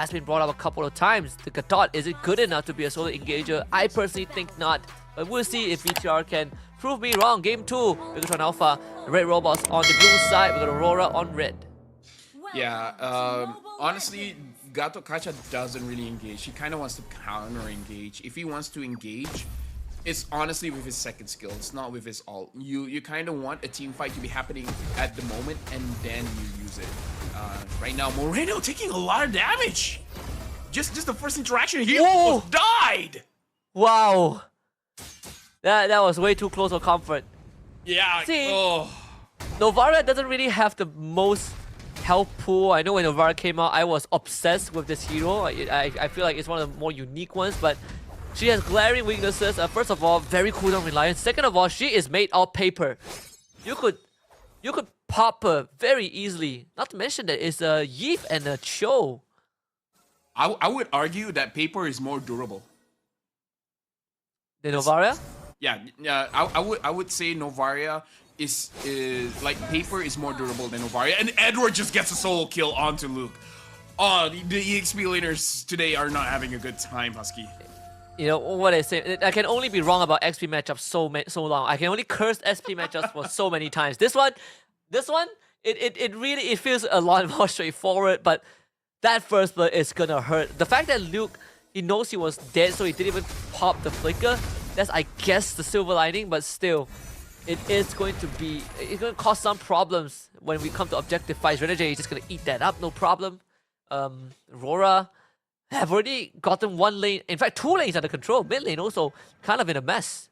has been brought up a couple of times. The Gadot, is it good enough to be a solo engager? I personally think not. But we'll see if BTR can prove me wrong. Game 2, BIGETRON Alpha, Red Robots on the blue side. We got Aurora on red. Yeah, honestly, Gato Kacha doesn't really engage. He kind of wants to counter engage. If he wants to engage, it's honestly with his second skill. It's not with his ult. You kind of want a team fight to be happening at the moment, and then you use it. Right now, Moreno taking a lot of damage. Just the first interaction, he almost died. Wow, that was way too close for comfort. Yeah. See, Novara doesn't really have the most health pool. I know when Novara came out, I was obsessed with this hero. I feel like it's one of the more unique ones, but she has glaring weaknesses. First of all, very cooldown reliant. Second of all, she is made of paper. You could pop her very easily. Not to mention that it's a Yeef and a Cho. I would argue that paper is more durable The Novara? Yeah, I would say Novaria is like paper is more durable than Novaria, and Edward just gets a solo kill onto Luke. Oh, the EXP laners today are not having a good time, Husky. You know what I say? I can only be wrong about XP matchups so long. I can only curse SP matchups for so many times. This one, it really feels a lot more straightforward. But that first blood is gonna hurt. The fact that Luke, he knows he was dead, so he didn't even pop the flicker. That's, I guess, the silver lining. But still, it's going to cause some problems when we come to objective fights. Renegade is just gonna eat that up, no problem. Rora have already gotten one lane, in fact 2 lanes under control. Mid lane also kind of in a mess.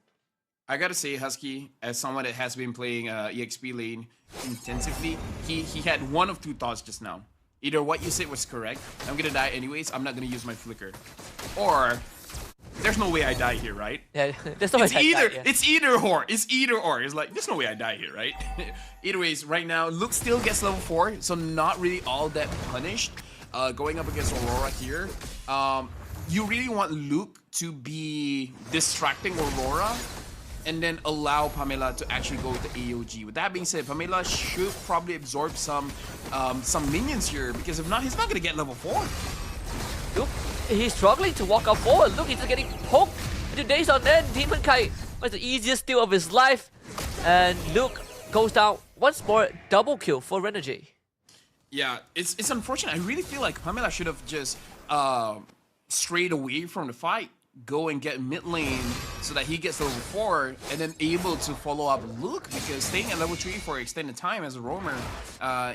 I gotta say, Husky, as someone that has been playing EXP lane intensively, he had one of 2 thoughts just now. Either what you said was correct, I'm gonna die anyways, I'm not gonna use my flicker. Or, there's no way I die here, right? Yeah, there's no way It's either or. It's either or. It's like, there's no way I die here, right? Either ways, right now, Luke still gets level 4, so not really all that punished. Going up against Aurora here, you really want Luke to be distracting Aurora and then allow Pamela to actually go to AOG. With that being said, Pamela should probably absorb some minions here, because if not, he's not gonna get level 4. Luke, he's struggling to walk up forward. Look, he's just getting poked into days on end. Demon Kite was the easiest steal of his life, and Luke goes down once more. Double kill for Renegade. Yeah, it's unfortunate. I really feel like Pamela should have just strayed away from the fight, go and get mid lane so that he gets level 4 and then able to follow up Luke, because staying at level 3 for extended time as a roamer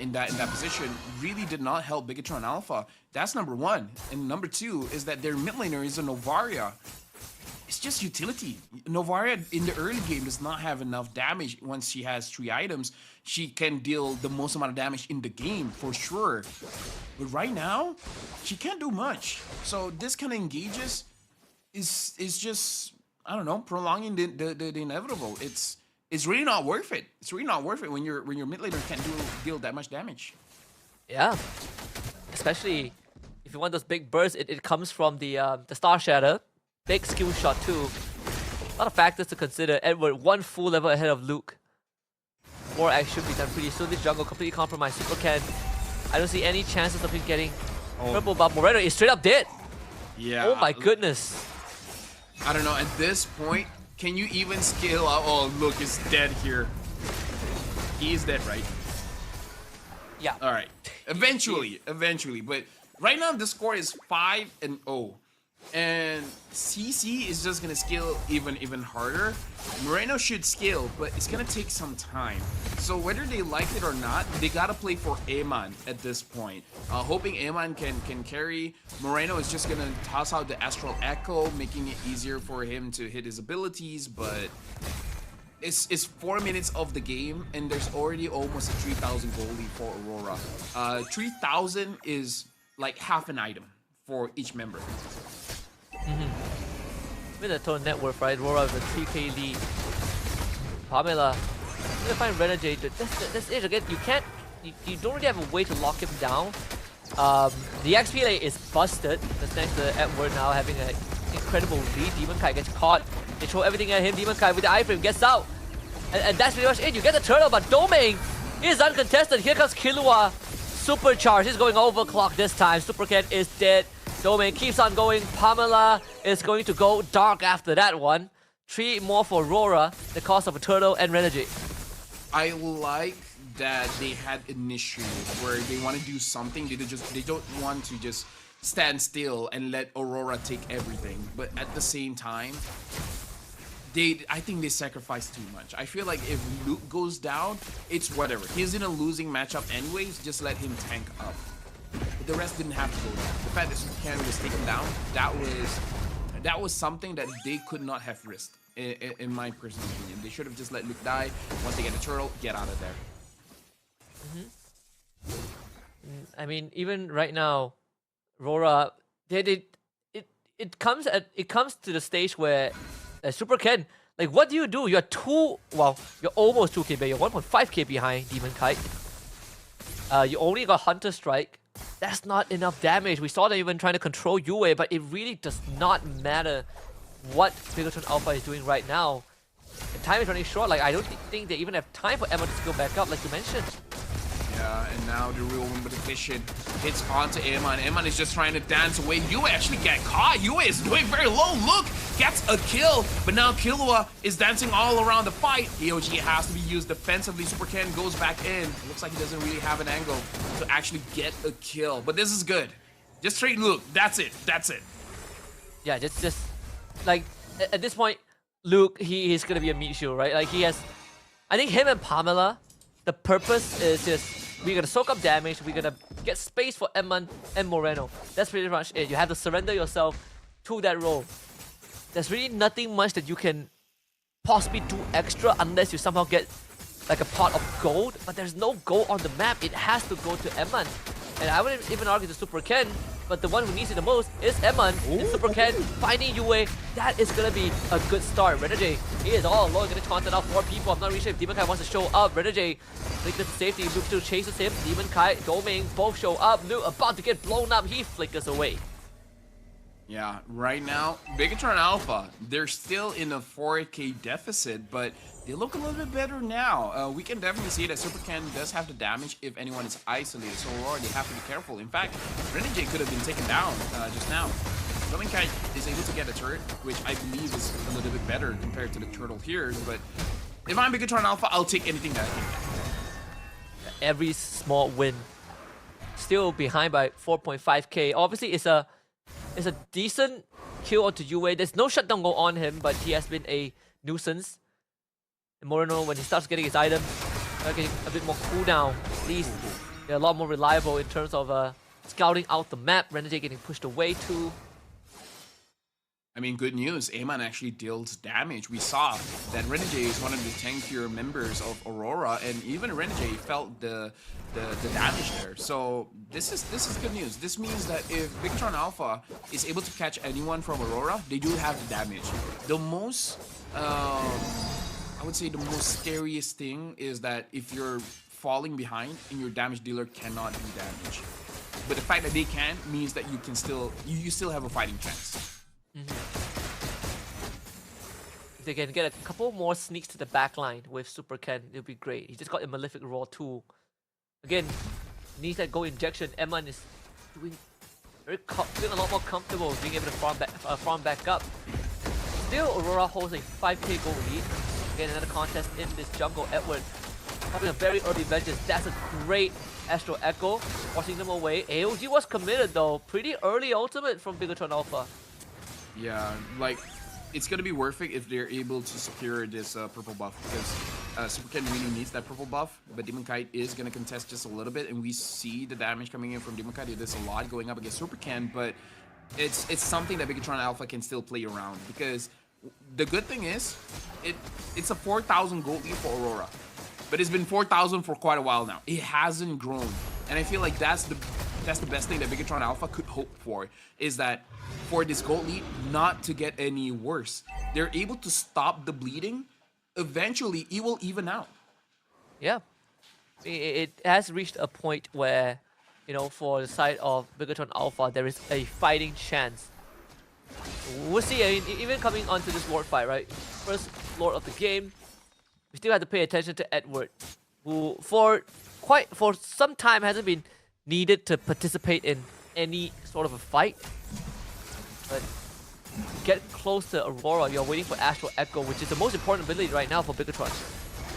in that position really did not help BIGETRON Alpha. That's number 1. And number 2 is that their mid laner is a Novaria. It's just utility. Novaria in the early game does not have enough damage. Once she has 3 items, she can deal the most amount of damage in the game for sure. But right now, she can't do much. So this kind of engages is just, I don't know, prolonging the inevitable. It's really not worth it. It's really not worth it when your mid laner can't deal that much damage. Yeah, especially if you want those big bursts. It comes from the Star Shatter. Big skill shot too. A lot of factors to consider. Edward 1 full level ahead of Luke. More action should be done pretty soon. This jungle completely compromised. Super can. I don't see any chances of him getting purple, but Moreno is straight up dead. Yeah. Oh my goodness. I don't know. At this point, can you even scale out? Oh, look, he's dead here. He is dead, right? Yeah. All right. Eventually. But right now, the score is 5-0. And CC is just gonna scale even harder. Moreno should scale, but it's gonna take some time. So whether they like it or not, they gotta play for Eman at this point. Hoping Eman can carry. Moreno is just gonna toss out the Astral Echo, making it easier for him to hit his abilities, but it's 4 minutes of the game, and there's already almost a 3,000 goal lead for Aurora. 3,000 is like half an item for each member. With the total net worth, right? Aurora with a 3k lead. Pamela, you're gonna find Renegade. That's it again. You don't really have a way to lock him down. The XP lane is busted. That's thanks to Edward now having an incredible lead. Demon Kai gets caught. They throw everything at him. Demon Kai with the iframe gets out. And that's pretty much it. You get the turtle, but Domain is uncontested. Here comes Killua. supercharge. He's going overclock this time. Super Ken is dead. Domain keeps on going. Pamela is going to go dark after that one. 3 more for Rora, the cost of a turtle and Renegade. I like that they had initiative where they want to do something. They don't want to just stand still and let Aurora take everything. But at the same time, I think they sacrificed too much. I feel like if Luke goes down, it's whatever. He's in a losing matchup anyways. Just let him tank up. But the rest didn't have to go down. The fact that Super Ken was taken down, that was something that they could not have risked. In my personal opinion, they should have just let Luke die. Once they get a turtle, get out of there. I mean, even right now, Rora, it comes to the stage where Super Ken, like, what do? You're almost 2k, but you're 1.5k behind Demon Kite. You only got Hunter Strike. That's not enough damage. We saw them even trying to control Yue, but it really does not matter what BIGETRON Alpha is doing right now. The time is running short. Like, I don't think they even have time for Emma to skill back up, like you mentioned. Yeah, and now the real competition hits onto Emma, and Emma is just trying to dance away. Yue actually get caught. Yue is doing very low. Look, gets a kill, but now Killua is dancing all around the fight. AOG has to be used defensively. Super Ken goes back in. It looks like he doesn't really have an angle to actually get a kill, but this is good. Just straight Luke. That's it. That's it. Yeah, just like at this point, Luke, he is gonna be a meat shield, right? Like, he has, I think him and Pamela, the purpose is just, we're gonna soak up damage, we're gonna get space for Edmund and Moreno. That's pretty much it. You have to surrender yourself to that role. There's really nothing much that you can possibly do extra unless you somehow get like a pot of gold, but there's no gold on the map. It has to go to Edmund. And I wouldn't even argue to Super Ken, but the one who needs it the most is Edmund. And Super Ken finding Yue, that is gonna be a good start. Renegade, he is all alone, gonna content out 4 people. I'm not really sure if Demon Kai wants to show up. Renegade, flickers to safety, Luke still chases him. Demon Kai, Domain, both show up. Luke about to get blown up, he flickers away. Yeah, right now, BIGETRON Alpha, they're still in a 4k deficit, but they look a little bit better now. We can definitely see that Super Ken does have the damage if anyone is isolated, so Aurora, they have to be careful. In fact, Renegade could have been taken down just now. Domain Kite is able to get a turret, which I believe is a little bit better compared to the turtle here, but if I'm BIGETRON Alpha, I'll take anything that I can get. Every small win. Still behind by 4.5k. Obviously, it's a decent kill onto Yue. There's no shutdown go on him, but he has been a nuisance. And Moreno, when he starts getting his items, getting a bit more cooldown. At least they're a lot more reliable in terms of scouting out the map. Renegade getting pushed away too. I mean, good news, Aemon actually deals damage. We saw that Renegade is one of the tankier members of Aurora, and even Renegade felt the damage there. So this is good news. This means that if BIGETRON Alpha is able to catch anyone from Aurora, they do have the damage. The most, I would say the most scariest thing is that if you're falling behind and your damage dealer cannot do damage. But the fact that they can means that you still have a fighting chance. If they can get a couple more sneaks to the back line with Super Ken, it'll be great. He just got a Malefic Roar too. Again, needs that gold injection. Emman is doing a lot more comfortable being able to farm back up. Still, Aurora holds a 5k gold lead. Again, another contest in this jungle. Edward having a very early vengeance. That's a great Astral Echo, forcing them away. AOG was committed though. Pretty early ultimate from BIGETRON Alpha. Yeah, like, it's gonna be worth it if they're able to secure this purple buff, because Super Ken really needs that purple buff, but Demon Kite is gonna contest just a little bit, and we see the damage coming in from Demon Kite. There's a lot going up against Super Ken, but it's something that BIGETRON Alpha can still play around, because the good thing is, it's a 4,000 gold lead for Aurora, but it's been 4,000 for quite a while now. It hasn't grown, and I feel like that's the best thing that BIGETRON Alpha could hope for, is that for this gold lead not to get any worse. They're able to stop the bleeding. Eventually, it will even out. Yeah. It has reached a point where, you know, for the side of BIGETRON Alpha, there is a fighting chance. We'll see, I mean, even coming onto this Lord fight, right? First Lord of the game, we still have to pay attention to Edward, who for some time hasn't been needed to participate in any sort of a fight. But get close to Aurora, you're waiting for Astral Echo, which is the most important ability right now for BIGETRON.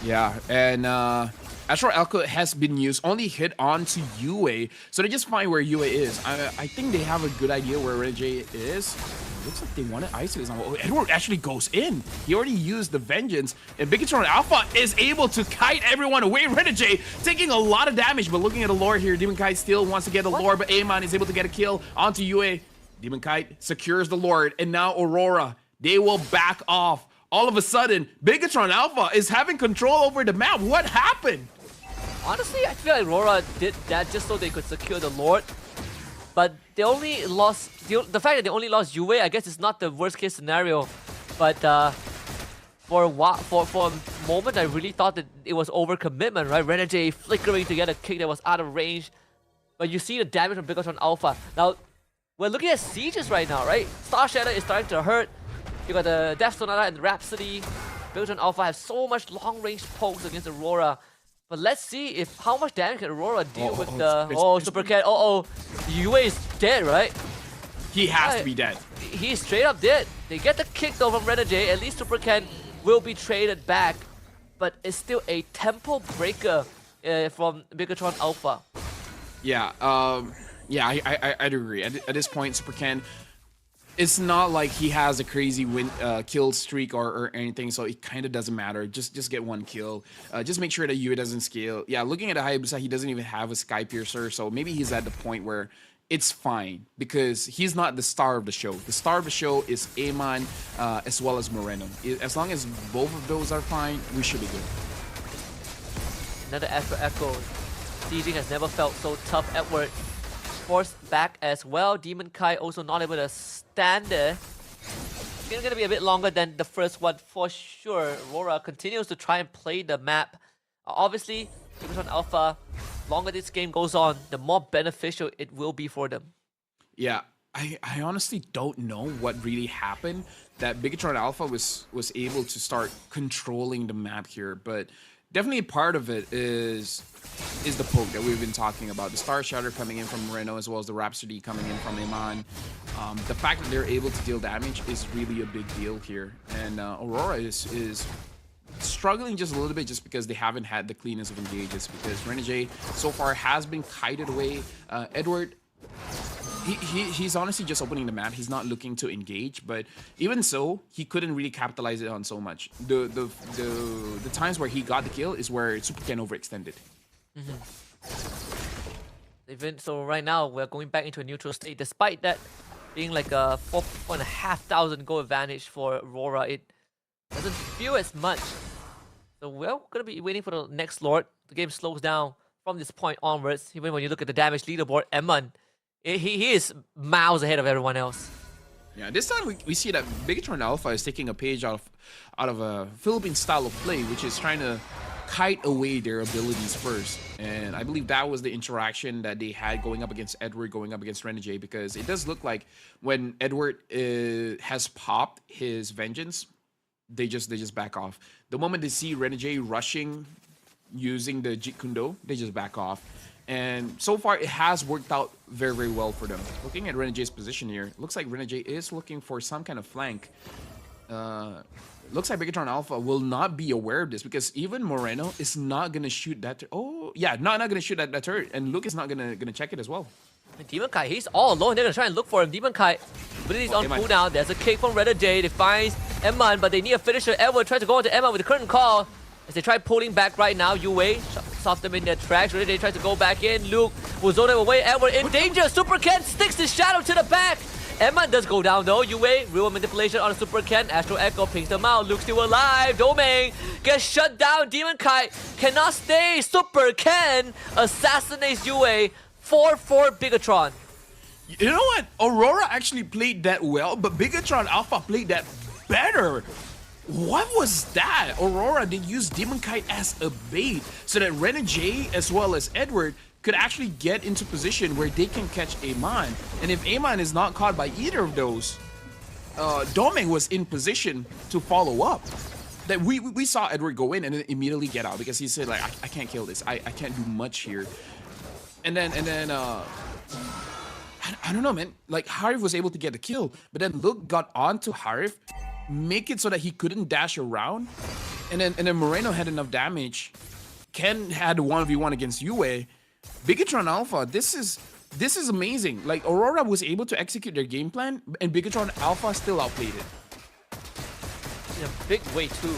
Yeah, and Astral Echo has been used, only hit on to Yue, so they just find where Yue is. I think they have a good idea where Renegade is. Looks like they want to isolate him. Oh, Edward actually goes in. He already used the Vengeance, and BIGETRON Alpha is able to kite everyone away. Renegade taking a lot of damage, but looking at the lore here, Demon Kite still wants to get the lore, but Amon is able to get a kill onto Yue. Demon Kite secures the Lord, and now Aurora, they will back off. All of a sudden, BIGETRON Alpha is having control over the map. What happened? Honestly, I feel like Aurora did that just so they could secure the Lord. But they only lost... The fact that they only lost Yue, I guess it's not the worst case scenario. But for a moment, I really thought that it was overcommitment, right? Renegade flickering to get a kick that was out of range. But you see the damage from BIGETRON Alpha. Now, we're looking at sieges right now, right? Star Shadow is starting to hurt. You got the Death Sonata and the Rhapsody. BIGETRON Alpha has so much long-range pokes against Aurora. But let's see how much damage can Aurora deal with the... Super Cat. Yue is dead, right? He has to be dead. He's straight up dead. They get the kick though from Renegade. At least Super Cat will be traded back. But it's still a tempo breaker from BIGETRON Alpha. Yeah, I'd agree. At this point, Super Ken, it's not like he has a crazy kill streak or anything, so it kind of doesn't matter. Just get one kill. Just make sure that Yue doesn't scale. Yeah, looking at the Hayabusa, he doesn't even have a Sky Piercer, so maybe he's at the point where it's fine because he's not the star of the show. The star of the show is Amon as well as Moreno. As long as both of those are fine, we should be good. Another Astral Echo. Sieging has never felt so tough. Edward forced back as well. Demon Kai also not able to stand there. It's gonna be a bit longer than the first one for sure. Aurora continues to try and play the map. Obviously, BIGETRON Alpha, longer this game goes on, the more beneficial it will be for them. Yeah, I honestly don't know what really happened that BIGETRON Alpha was able to start controlling the map here, but definitely part of it is the poke that we've been talking about. The Star Shatter coming in from Moreno as well as the Rhapsody coming in from Amon. The fact that they're able to deal damage is really a big deal here. And Aurora is struggling just a little bit just because they haven't had the cleanest of engages, because Renegade so far has been kited away. Edward, he's honestly just opening the map. He's not looking to engage, but even so, he couldn't really capitalize it on so much. The times where he got the kill is where Super Ken overextended. So right now we're going back into a neutral state. Despite that being like a 4,500 goal advantage for Aurora, it doesn't feel as much. So we're gonna be waiting for the next Lord. The game slows down from this point onwards. Even when you look at the damage leaderboard, Emon, he is miles ahead of everyone else. Yeah, this time we see that BIGETRON Alpha is taking a page out of a Philippine style of play, which is trying to kite away their abilities first. And I believe that was the interaction that they had going up against Edward, going up against Renegade, because it does look like when Edward has popped his Vengeance, they just back off. The moment they see Renegade rushing using the Jeet Kune Do, they just back off. And so far, it has worked out very, very well for them. Looking at Renegade's position here, it looks like Renegade is looking for some kind of flank. Looks like BIGETRON Alpha will not be aware of this, because even Moreno is not going to shoot that. Not going to shoot that turret. And Luke is not going to check it as well. Demon Kai, he's all alone. They're going to try and look for him. Demon Kai, abilities on cooldown. There's a kick from Renegade. They find Emon, but they need a finisher. Edward tries to go into Emon with the curtain call. As they try pulling back right now, Yue stops them in their tracks. Renegade tries to go back in. Luke will zone them away. Edward in danger. Super Ken sticks his shadow to the back. Emon does go down though. Yue, real manipulation on a Super Ken. Astral Echo pings them out. Luke still alive. Domain gets shut down. Demon Kite cannot stay. Super Ken assassinates Yue. 4-4 BIGETRON. You know what? Aurora actually played that well, but BIGETRON Alpha played that better. What was that? Aurora, they used Demon Kite as a bait so that Renegade as well as Edward could actually get into position where they can catch Amon. And if Amon is not caught by either of those, Doming was in position to follow up. That we saw Edward go in and then immediately get out, because he said like, I can't kill this. I can't do much here. then I don't know, man. Like Harif was able to get the kill, but then Luke got onto Harif, make it so that he couldn't dash around, and then Moreno had enough damage. Ken had a 1v1 against Yue. BIGETRON Alpha, this is amazing. Like Aurora was able to execute their game plan, and BIGETRON Alpha still outplayed it. In a big way too.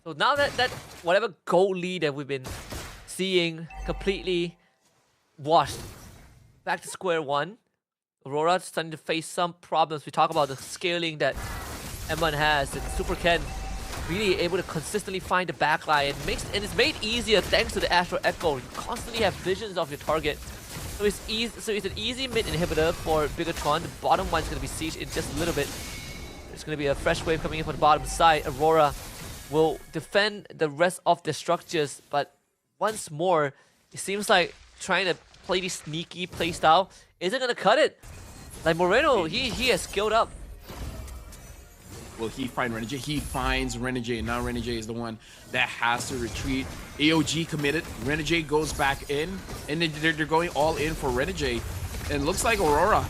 So now that whatever goal lead that we've been seeing completely washed, back to square one. Aurora starting to face some problems. We talk about the scaling that M1 has, and Super Ken really able to consistently find the backline, and it's made easier thanks to the Astro Echo. You constantly have visions of your target. So it's easy. So it's an easy mid inhibitor for BIGETRON. The bottom one's gonna be sieged in just a little bit. There's gonna be a fresh wave coming in from the bottom side. Aurora will defend the rest of the structures, but once more, it seems like trying to play this sneaky playstyle isn't gonna cut it. Like Moreno, he has skilled up. Will he find Renegade? He finds Renegade. Now Renegade is the one that has to retreat. AOG committed. Renegade goes back in, and they're going all in for Renegade. And looks like Aurora,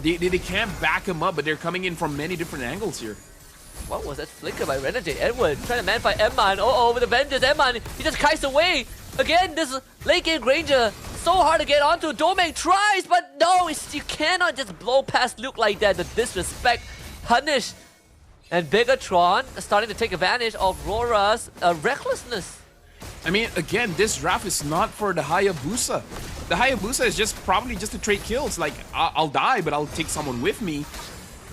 they can't back him up, but they're coming in from many different angles here. What was that flicker by Renegade? Edward trying to man fight Emman. Oh, with the Vengeance, Emman, he just kites away. Again, this late game Granger, so hard to get onto. Domain tries, but no, you cannot just blow past Luke like that. The disrespect, punish. And BIGETRON starting to take advantage of RORA's recklessness. I mean, again, this draft is not for the Hayabusa. The Hayabusa is just probably just to trade kills. Like, I'll die, but I'll take someone with me.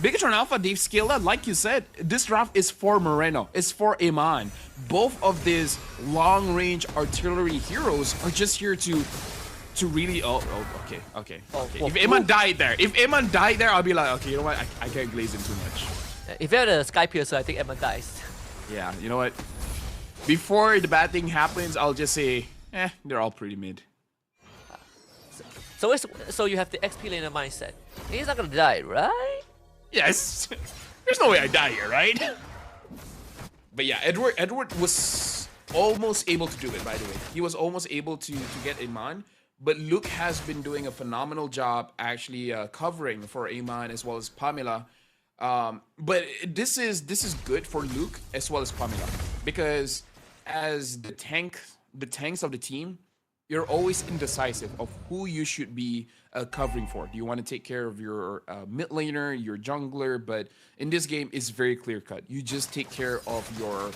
BIGETRON Alpha, they've scaled up. Like you said, this draft is for Moreno. It's for Iman. Both of these long-range artillery heroes are just here to really... okay. If Iman died there, I'll be like, okay, you know what? I can't glaze him too much. If you have the Sky Piercer, I think Emma dies. Yeah, you know what? Before the bad thing happens, I'll just say, they're all pretty mid. So you have the XP laner mindset. He's not gonna die, right? Yes. There's no way I die here, right? But yeah, Edward was almost able to do it, by the way. He was almost able to get Iman. But Luke has been doing a phenomenal job actually covering for Iman as well as Pamela. But this is good for Luke as well as Pamela, because as the tanks of the team, you're always indecisive of who you should be covering for. Do you want to take care of your mid laner, your jungler? But in this game, it's very clear cut. You just take care of your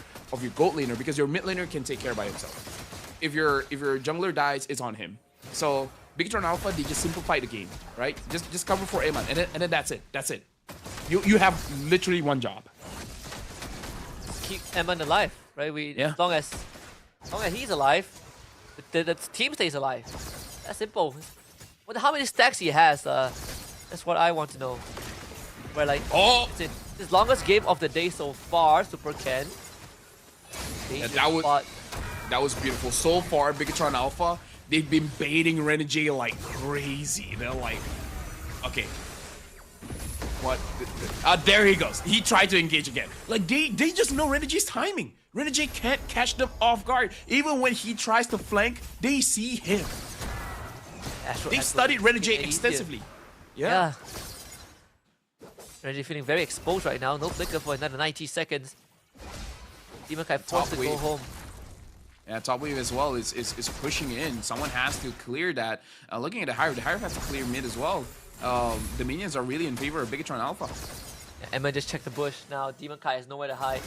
gold laner, because your mid laner can take care by himself. If your jungler dies, it's on him. So BIGETRON Alpha, they just simplify the game, right? Just cover for Aemon, and then that's it. That's it. You have literally one job. Keep Emman alive, right? As long as he's alive, the team stays alive. That's simple. Wonder how many stacks he has. That's what I want to know. Where like, it's his longest game of the day so far. Super Ken. Yeah, that was beautiful. So far, BIGETRON Alpha, they've been baiting Renegade like crazy. They're like, okay. What? There he goes. He tried to engage again. Like, they just know Renegade's timing. Renegade can't catch them off guard. Even when he tries to flank, they see him. They've studied Renegade extensively. Yeah. Renegade feeling very exposed right now. No flicker for another 90 seconds. Demon Kai forced to go home. Yeah, top wave as well is pushing in. Someone has to clear that. Looking at the Hiref has to clear mid as well. The minions are really in favor of BIGETRON Alpha. Yeah, Emma just checked the bush now. Demon Kai has nowhere to hide.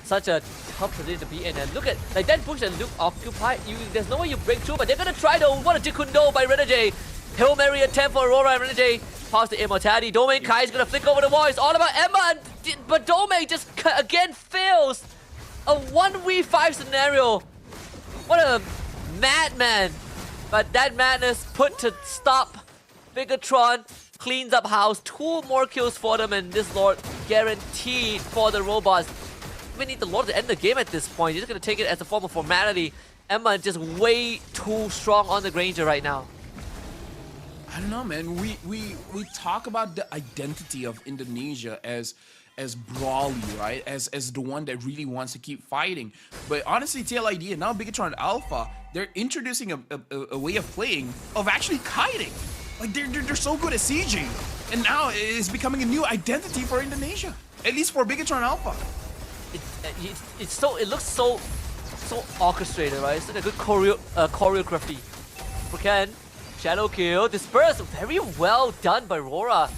Such a tough position to be in. And look at like that bush that Luke occupied. There's no way you break through, but they're gonna try though. What a Jikundo by Renegade. Hail Mary attempt for Aurora and Renegade. Pause the immortality. Domain Kai is gonna flick over the wall. It's all about Emma, but Domain just again fails. A 1v5 scenario. What a madman. But that madness put to stop. BIGETRON cleans up house. 2 more kills for them, and this Lord guaranteed for the robots. We need the Lord to end the game at this point. He's just gonna take it as a form of formality. Emma just way too strong on the Granger right now. I don't know, man. We talk about the identity of Indonesia as as brawly, right? As the one that really wants to keep fighting. But honestly, TLID and now BIGETRON Alpha, they're introducing a way of playing of actually kiting. Like they're so good at sieging, and now it's becoming a new identity for Indonesia. At least for BIGETRON Alpha. It looks so orchestrated, right? It's like a good choreography. Ken, shadow kill, disperse, very well done by RORA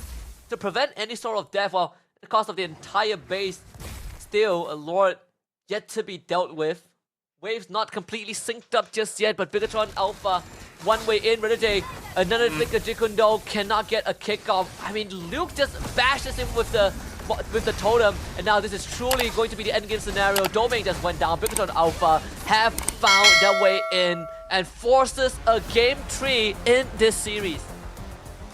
to prevent any sort of death. While the cost of the entire base, still a Lord yet to be dealt with. Waves not completely synced up just yet, but BIGETRON Alpha one way in, Renate, another Flicker Jikundo cannot get a kickoff. I mean, Luke just bashes him with the totem, and now this is truly going to be the endgame scenario. Domain just went down. BIGETRON Alpha have found their way in and forces a game 3 in this series.